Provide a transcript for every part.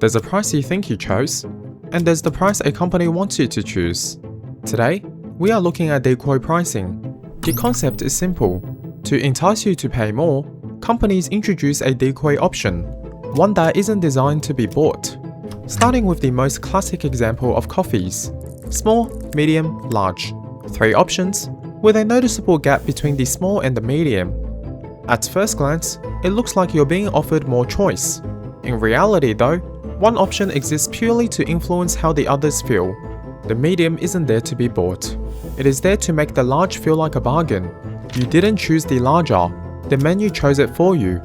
There's a price you think you chose, and there's the price a company wants you to choose. Today, we are looking at decoy pricing. The concept is simple. To entice you to pay more, companies introduce a decoy option, one that isn't designed to be bought. Starting with the most classic example of coffees: small, medium, large. 3 options, with a noticeable gap between the small and the medium. At first glance, it looks like you're being offered more choice. In reality though, one option exists purely to influence how the others feel. The medium isn't there to be bought. It is there to make the large feel like a bargain. You didn't choose the larger, the menu chose it for you.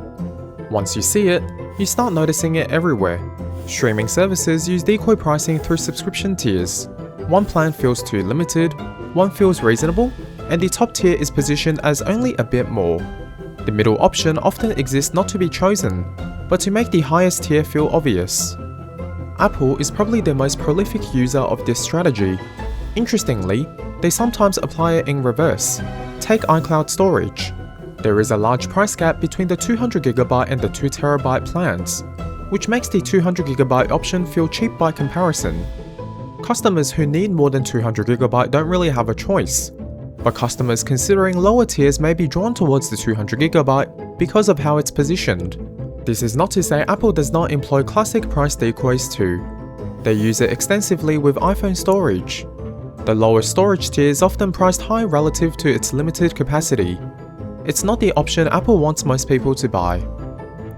Once you see it, you start noticing it everywhere. Streaming services use decoy pricing through subscription tiers. One plan feels too limited, one feels reasonable, and the top tier is positioned as only a bit more. The middle option often exists not to be chosen, but to make the highest tier feel obvious. Apple is probably the most prolific user of this strategy. Interestingly, they sometimes apply it in reverse. Take iCloud storage. There is a large price gap between the 200GB and the 2TB plans, which makes the 200GB option feel cheap by comparison. Customers who need more than 200GB don't really have a choice, but customers considering lower tiers may be drawn towards the 200GB because of how it's positioned. This is not to say Apple does not employ classic price decoys too. They use it extensively with iPhone storage. The lower storage tier is often priced high relative to its limited capacity. It's not the option Apple wants most people to buy.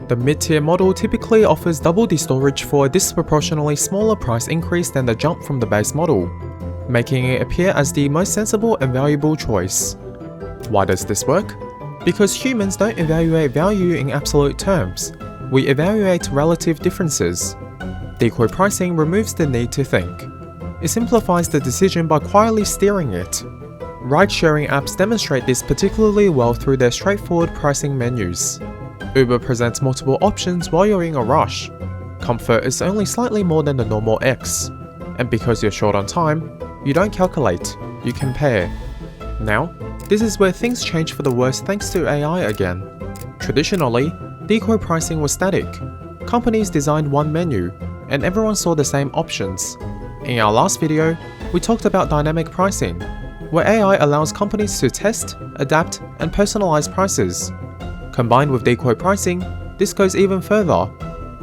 The mid-tier model typically offers double the storage for a disproportionately smaller price increase than the jump from the base model, making it appear as the most sensible and valuable choice. Why does this work? Because humans don't evaluate value in absolute terms, we evaluate relative differences. Decoy pricing removes the need to think. It simplifies the decision by quietly steering it. Ride-sharing apps demonstrate this particularly well through their straightforward pricing menus. Uber presents multiple options while you're in a rush. Comfort is only slightly more than the normal X. And because you're short on time, you don't calculate, you compare. Now, this is where things change for the worse thanks to AI again. Traditionally, decoy pricing was static. Companies designed one menu, and everyone saw the same options. In our last video, we talked about dynamic pricing, where AI allows companies to test, adapt, and personalize prices. Combined with decoy pricing, this goes even further.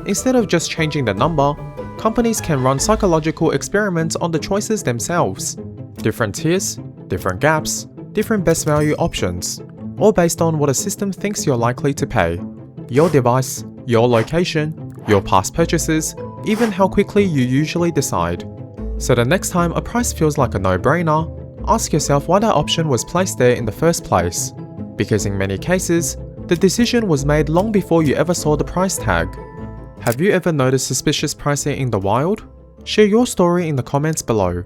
Instead of just changing the number, companies can run psychological experiments on the choices themselves. Different tiers, different gaps, different best value options, all based on what a system thinks you're likely to pay. Your device, your location, your past purchases, even how quickly you usually decide. So the next time a price feels like a no-brainer, ask yourself why that option was placed there in the first place. Because in many cases, the decision was made long before you ever saw the price tag. Have you ever noticed suspicious pricing in the wild? Share your story in the comments below.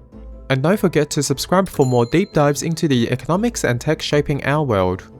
And don't forget to subscribe for more deep dives into the economics and tech shaping our world.